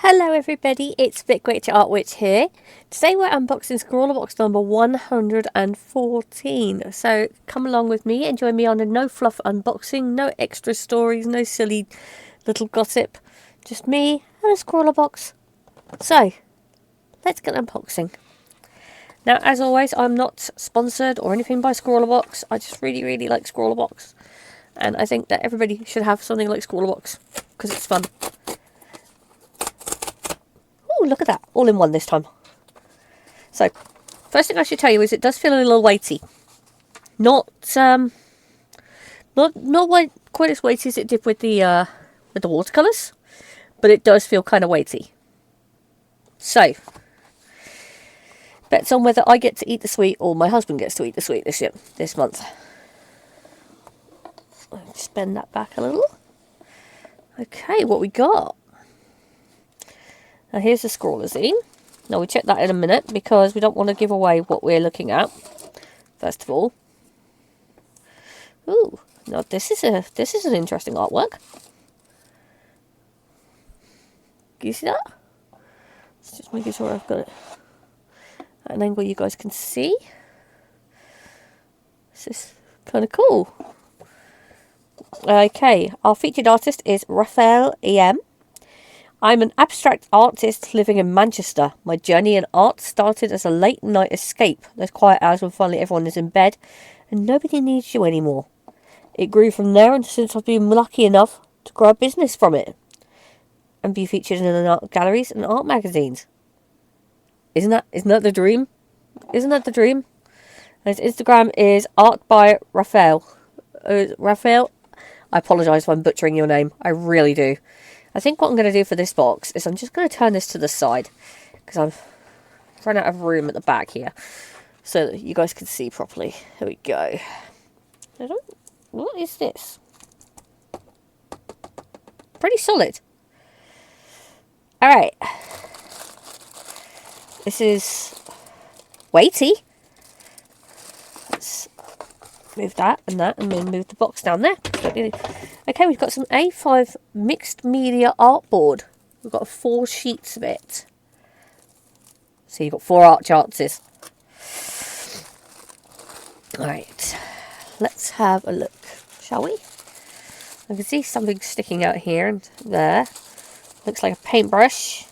Hello everybody, it's Bit Witch Art Witch here. Today we're unboxing Scrawlrbox number 114. So come along with me and join me on a no fluff unboxing, no extra stories, no silly little gossip. Just me and a Scrawlrbox. So, let's get unboxing. Now as always, I'm not sponsored or anything by Scrawlrbox. I just really like Scrawlrbox. And I think that everybody should have something like Scrawlrbox because it's fun. Oh, look at that. All in one this time. So, first thing I should tell you is it does feel a little weighty. Not quite as weighty as it did with the watercolours, but it does feel kind of weighty. So, bets on whether I get to eat the sweet or my husband gets to eat the sweet this month. I'll just bend that back a little. Okay, what we got? Now here's the Scrawlrbox. Now we'll check that in a minute because we don't want to give away what we're looking at. First of all. Ooh, now this is an interesting artwork. Can you see that? Let's just making sure I've got it at an angle you guys can see. This is kind of cool. Okay, our featured artist is Raphael EM. I'm an abstract artist living in Manchester. My journey in art started as a late night escape. Those quiet hours when finally everyone is in bed and nobody needs you anymore. It grew from there, and since I've been lucky enough to grow a business from it and be featured in art galleries and art magazines. Isn't that the dream? Isn't that the dream? His Instagram is art by Raphael. Raphael, I apologise if I'm butchering your name. I really do. I think what I'm going to do for this box is I'm just going to turn this to the side because I've run out of room at the back here so that you guys can see properly. There we go. What is this? Pretty solid. Alright. This is weighty. Let's move that and then move the box down there. Okay, we've got some A5 mixed media artboard. We've got 4 sheets of it. So you've got 4 art chances. Alright, let's have a look, shall we? I can see something sticking out here and there. Looks like a paintbrush,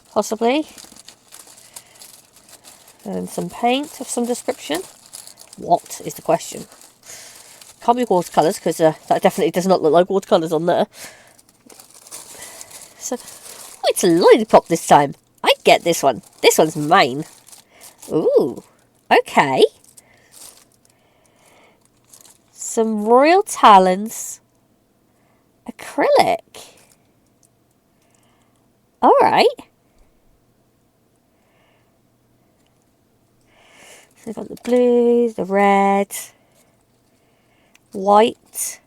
possibly. And some paint of some description. What is the question? Can't be watercolours because that definitely does not look like watercolours on there. So, oh, it's a lollipop this time. I get this one. This one's mine. Ooh, okay. Some Royal Talons acrylic. Alright. So we've got the blue, the red, white,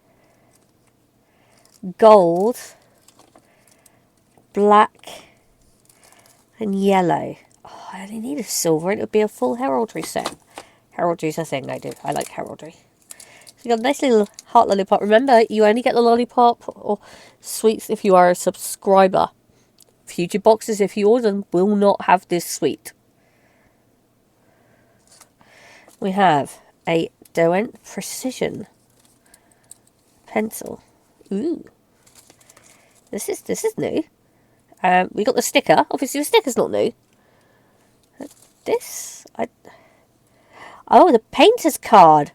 gold, black, and yellow. Oh, I only need a silver and it would be a full heraldry set. Heraldry's a thing I do. I like heraldry. So you got a nice little heart lollipop. Remember, you only get the lollipop or sweets if you are a subscriber. Future boxes, if you order them, will not have this sweet. We have a Derwent Precision pencil. Ooh, this is new. We got the sticker. Obviously, the sticker's not new. Oh, the painter's card.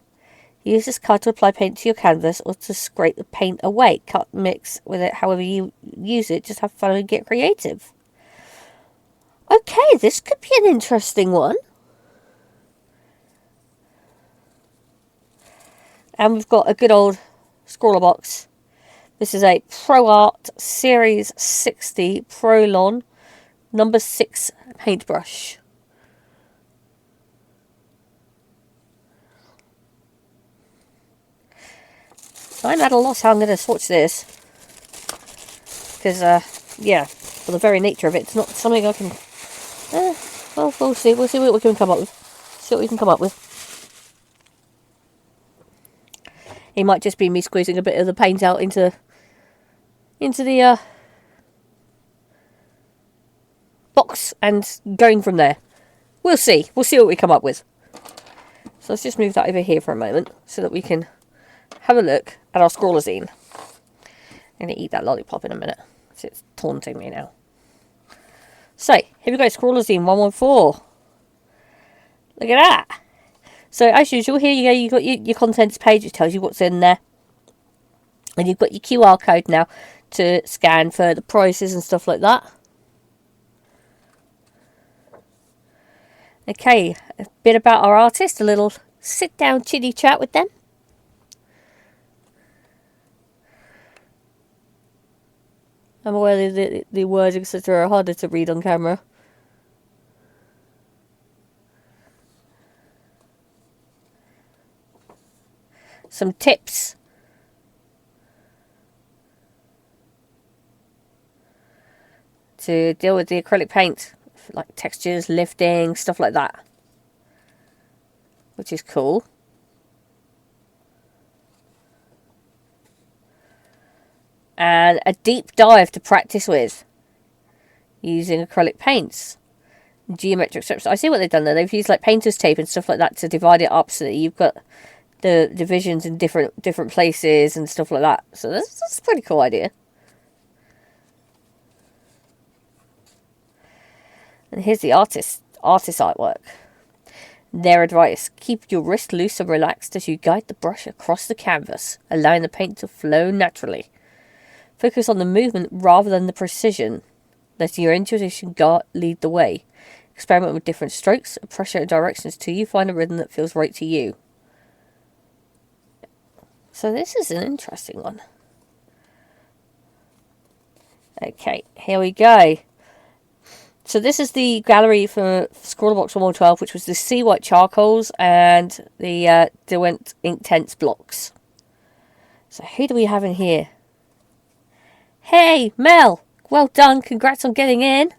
Use this card to apply paint to your canvas or to scrape the paint away. Cut, mix with it however you use it. Just have fun and get creative. Okay, this could be an interesting one. And we've got a good old Scrawlrbox. This is a Pro Art Series 60 Prolon number 6 paintbrush. I'm at a loss how I'm going to swatch this. Because, yeah, for the very nature of it, it's not something I can... well, we'll see. We'll see what we can come up with. See what we can come up with. It might just be me squeezing a bit of the paint out into the box and going from there. We'll see. We'll see what we come up with. So let's just move that over here for a moment so that we can have a look at our Scrawlrzine. I'm going to eat that lollipop in a minute. So it's taunting me now. So, here we go, Scrawlrzine 114. Look at that. So, as usual, here you go, you've got your contents page. It tells you what's in there. And you've got your QR code now to scan for the prices and stuff like that. Okay, a bit about our artist, a little sit-down chitty chat with them. I'm aware that the words, etc. are harder to read on camera. Some tips. To deal with the acrylic paint. Like textures, lifting, stuff like that. Which is cool. And a deep dive to practice with using acrylic paints, geometric strips. I see what they've done there. They've used like painter's tape and stuff like that to divide it up so that you've got the divisions in different places and stuff like that. So that's a pretty cool idea. And here's the artist artwork. Their advice: keep your wrist loose and relaxed as you guide the brush across the canvas, allowing the paint to flow naturally. Focus on the movement rather than the precision. Let your intuition lead the way. Experiment with different strokes, pressure and directions till you find a rhythm that feels right to you. So this is an interesting one. Okay, here we go. So this is the gallery for Scrawlrbox 112, which was the Sea White charcoals and the Derwent Inktense blocks. So who do we have in here? Hey, Mel! Well done, congrats on getting in.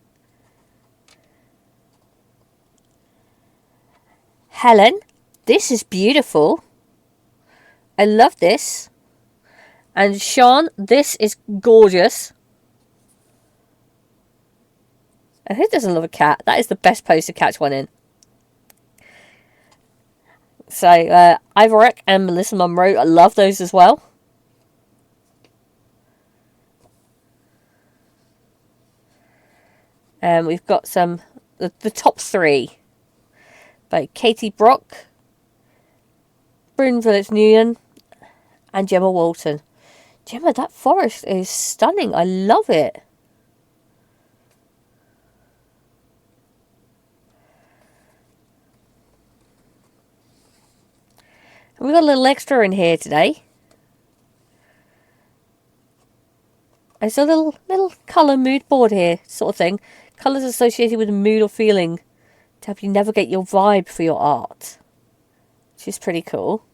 Helen, this is beautiful. I love this. And Sean, this is gorgeous. And who doesn't love a cat? That is the best pose to catch one in. So, Ivoric and Melissa Monroe, I love those as well. And we've got some, the top three. By Katie Brock, Bryn Phillips-Nguyen, and Gemma Walton. Gemma, that forest is stunning. I love it. We've got a little extra in here today. It's a little colour mood board here, sort of thing. Colours associated with a mood or feeling to help you navigate your vibe for your art. Which is pretty cool.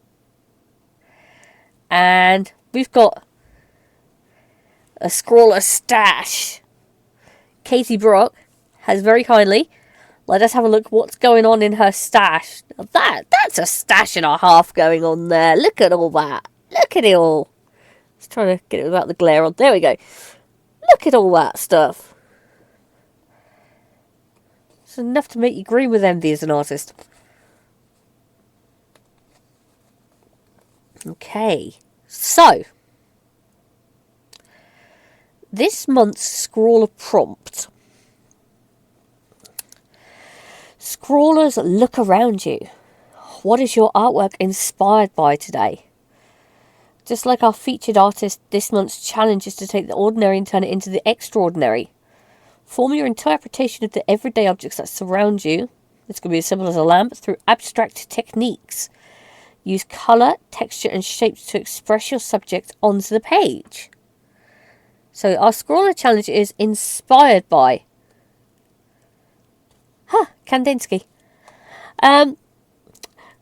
And we've got a Scrawler stash. Katie Brock has very kindly let us have a look what's going on in her stash. Now that's a stash and a half going on there. Look at all that. Look at it all. Just trying to get it without the glare on. There we go. Look at all that stuff. It's enough to make you green with envy as an artist. Okay. So, this month's Scrawler prompt. Scrawlers, look around you. What is your artwork inspired by today? Just like our featured artist, this month's challenge is to take the ordinary and turn it into the extraordinary. Form your interpretation of the everyday objects that surround you. It's going to be as simple as a lamp through abstract techniques. Use colour, texture and shapes to express your subject onto the page. So our Scrawler challenge is inspired by Kandinsky.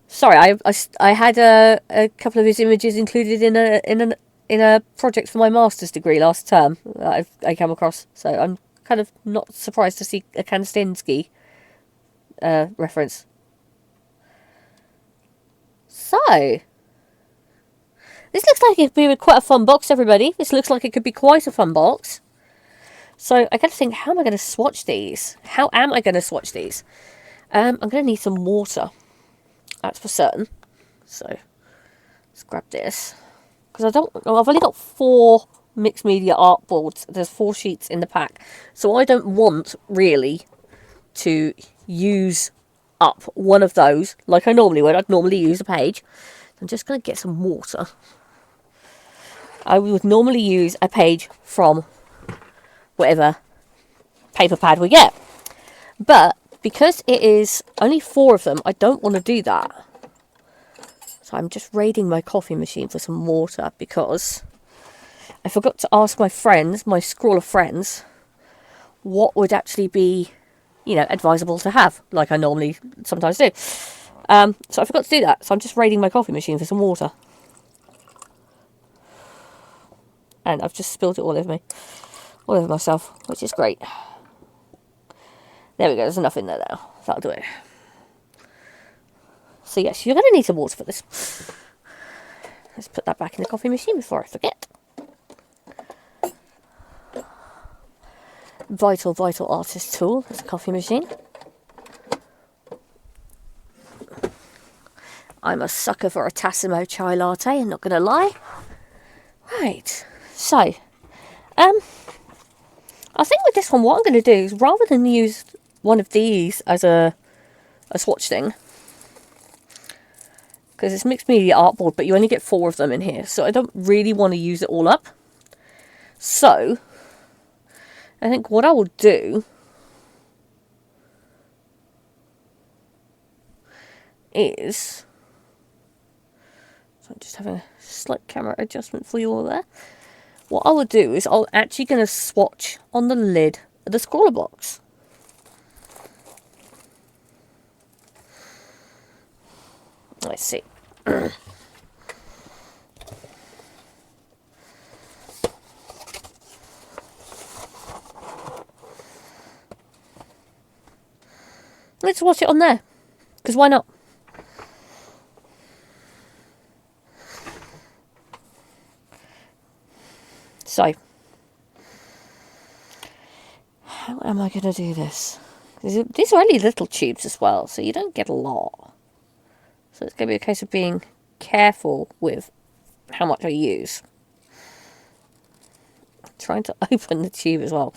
Sorry, I had a couple of his images included in a project for my master's degree last term that I came across. So I'm kind of not surprised to see a Kandinsky reference. So this looks like it'd be quite a fun box, everybody. This looks like it could be quite a fun box. So I got to think, how am I going to swatch these? How am I going to swatch these? I'm going to need some water. That's for certain. So let's grab this. Because I've only got 4 mixed media art boards. There's 4 sheets in the pack. So I don't want, really, to use up one of those like I normally would. I'd normally use a page. I'm just going to get some water. I would normally use a page from whatever paper pad we get. But because it is only 4 of them, I don't want to do that. So I'm just raiding my coffee machine for some water because I forgot to ask my friends, my Scrawler friends, what would actually be, advisable to have, like I normally sometimes do. So I forgot to do that. So I'm just raiding my coffee machine for some water. And I've just spilled it all over myself, which is great. There we go, there's enough in there now. That'll do it. So yes, you're going to need some water for this. Let's put that back in the coffee machine before I forget. Vital, vital artist tool. This coffee machine. I'm a sucker for a Tassimo chai latte, I'm not going to lie. Right, so, I think with this one, what I'm going to do is, rather than use one of these as a swatch thing, because it's mixed media artboard, but you only get 4 of them in here, so I don't really want to use it all up. So, I think what I will do is, so I'm just having a slight camera adjustment for you all there. What I will do is I'm actually going to swatch on the lid of the Scrawlrbox. Let's see. Let's watch it on there, because why not? So, how am I going to do this? These are only little tubes as well, so you don't get a lot. So it's going to be a case of being careful with how much I use. Trying to open the tube as well.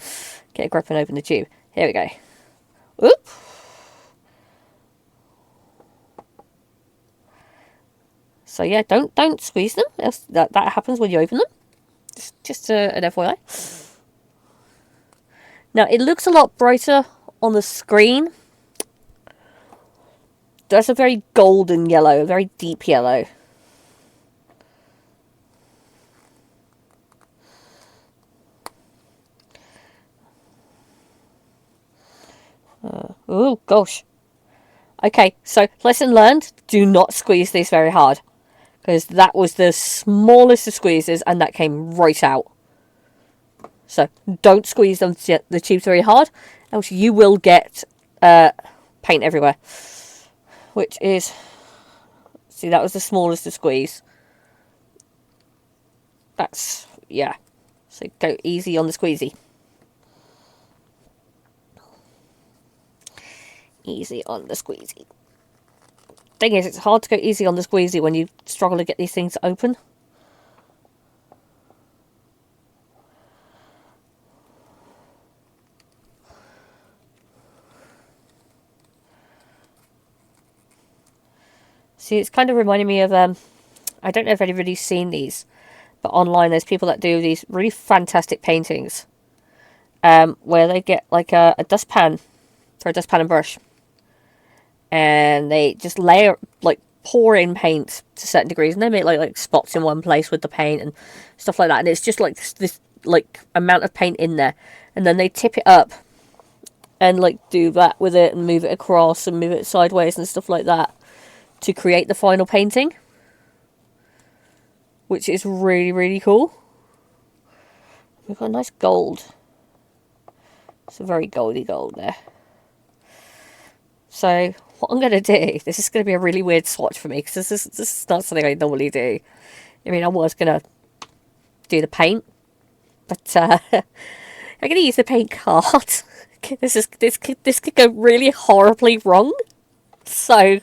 Get a grip and open the tube. Here we go. Oop! So yeah, don't squeeze them. That happens when you open them. Just an FYI. Now it looks a lot brighter on the screen. That's a very golden yellow, a very deep yellow. Oh gosh. Okay, so lesson learned: do not squeeze these very hard. Because that was the smallest of squeezes and that came right out. So don't squeeze the tubes very hard, else you will get paint everywhere. Which is, see, that was the smallest of squeeze. That's, yeah. So go easy on the squeezy. Easy on the squeezy. Thing is, it's hard to go easy on the squeezy when you struggle to get these things to open. See, it's kind of reminding me of, I don't know if anybody's seen these, but online there's people that do these really fantastic paintings, where they get like a dustpan for a dustpan and brush. And they just layer, like, pour in paint to certain degrees, and they make like spots in one place with the paint and stuff like that. And it's just like this like amount of paint in there, and then they tip it up and like do that with it and move it across and move it sideways and stuff like that to create the final painting, which is really, really cool. We've got a nice gold. It's a very goldy gold there. So what I'm going to do, this is going to be a really weird swatch for me, because this is not something I normally do. I mean, I was going to do the paint, but I'm going to use the paint card. This could go really horribly wrong. So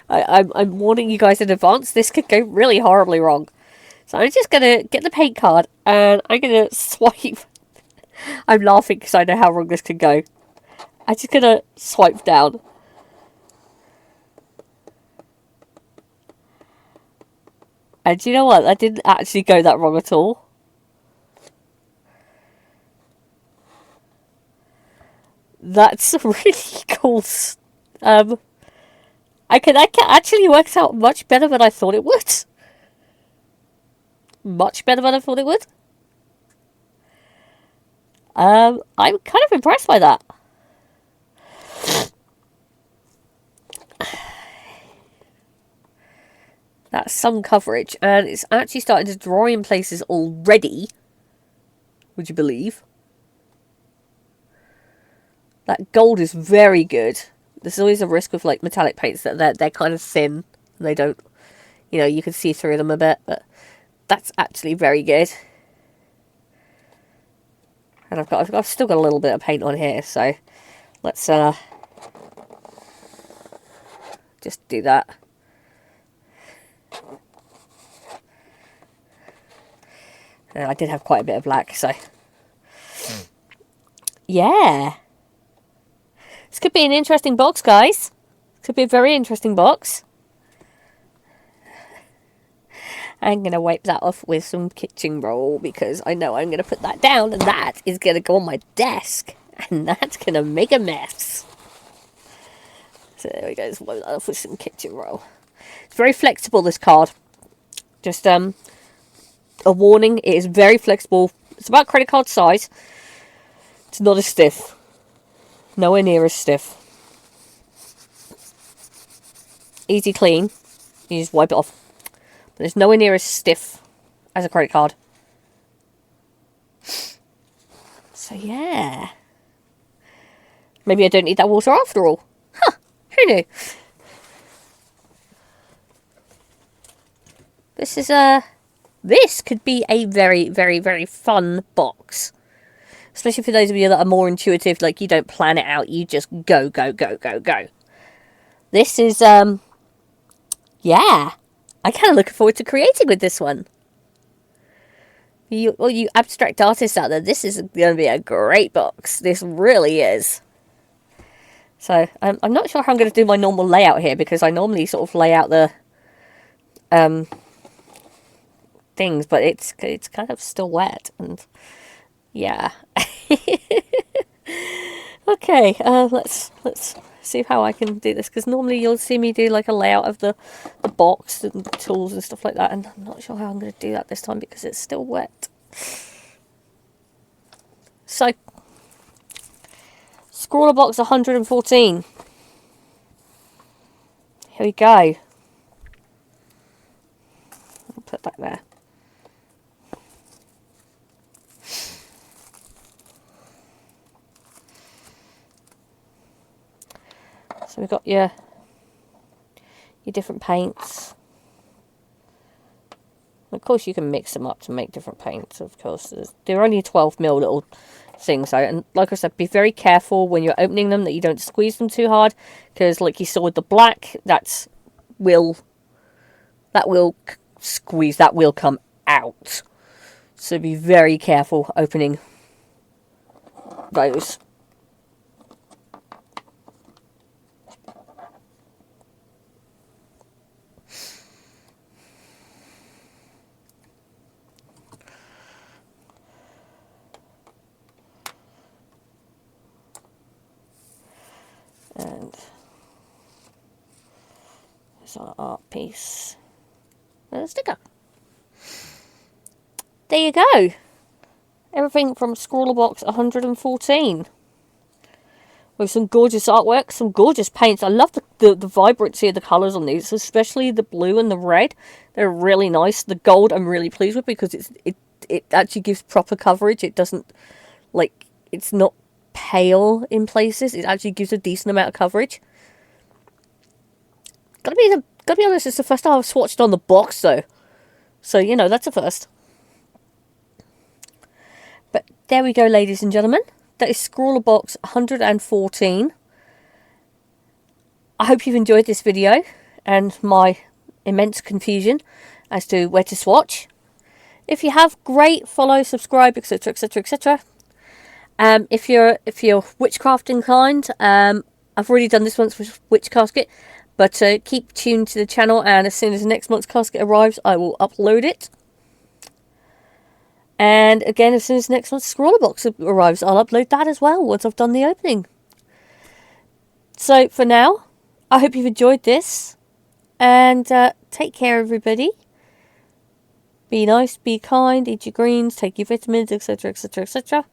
I'm warning you guys in advance. This could go really horribly wrong. So I'm just going to get the paint card and I'm going to swipe. I'm laughing because I know how wrong this could go. I'm just going to swipe down. And do you know what? That didn't actually go that wrong at all. That's really cool. I can actually work out much better than I thought it would. Much better than I thought it would. I'm kind of impressed by that. That's some coverage, and it's actually starting to dry in places already. Would you believe? That gold is very good. There's always a risk with like metallic paints that they're kind of thin. And they don't, you know, you can see through them a bit, but that's actually very good. And I've still got a little bit of paint on here, so let's just do that. And I did have quite a bit of black, so yeah. This could be an interesting box, guys. Could be a very interesting box. I'm going to wipe that off with some kitchen roll because I know I'm going to put that down and that is going to go on my desk. And that's going to make a mess. So there we go. Let's wipe that off with some kitchen roll. It's very flexible, this card. Just a warning, it is very flexible. It's about credit card size. It's not as stiff. Nowhere near as stiff. Easy clean. You just wipe it off. But it's nowhere near as stiff as a credit card. So yeah. Maybe I don't need that water after all. Huh. Who knew? This could be a very, very, very fun box. Especially for those of you that are more intuitive, like you don't plan it out, you just go, go, go, go, go. This is, yeah. I'm kind of looking forward to creating with this one. All you abstract artists out there, this is going to be a great box. This really is. So, I'm not sure how I'm going to do my normal layout here, because I normally sort of lay out the, things, but it's kind of still wet, and yeah. Okay, let's see how I can do this, because normally you'll see me do like a layout of the box and the tools and stuff like that, and I'm not sure how I'm going to do that this time because it's still wet. So, Scrawlrbox 114. Here we go. I'll put that there. So we've got your different paints. Of course, you can mix them up to make different paints. Of course, they're only 12mm little things, though. And like I said, be very careful when you're opening them that you don't squeeze them too hard, because like you saw with the black, that will squeeze. That will come out. So be very careful opening those. And there's our art piece. And a sticker. There you go. Everything from Scrawlrbox 114. With some gorgeous artwork, some gorgeous paints. I love the vibrancy of the colours on these, especially the blue and the red. They're really nice. The gold I'm really pleased with because it actually gives proper coverage. It doesn't, like, it's not pale in places. It actually gives a decent amount of coverage. Gotta be honest, it's the first time I've swatched on the box though. So, you know, that's a first. But there we go, ladies and gentlemen. That is Scrawlrbox 114. I hope you've enjoyed this video and my immense confusion as to where to swatch. If you have, great, follow, subscribe, etc, etc, etc. If you're witchcraft inclined, I've already done this once with Witch Casket, but keep tuned to the channel, and as soon as next month's casket arrives, I will upload it. And again, as soon as next month's Scrawlrbox arrives, I'll upload that as well once I've done the opening. So for now, I hope you've enjoyed this, and take care, everybody. Be nice, be kind, eat your greens, take your vitamins, etc, etc, etc.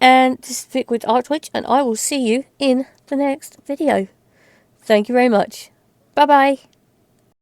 And this is Vic with Artwitch, and I will see you in the next video. Thank you very much. Bye bye.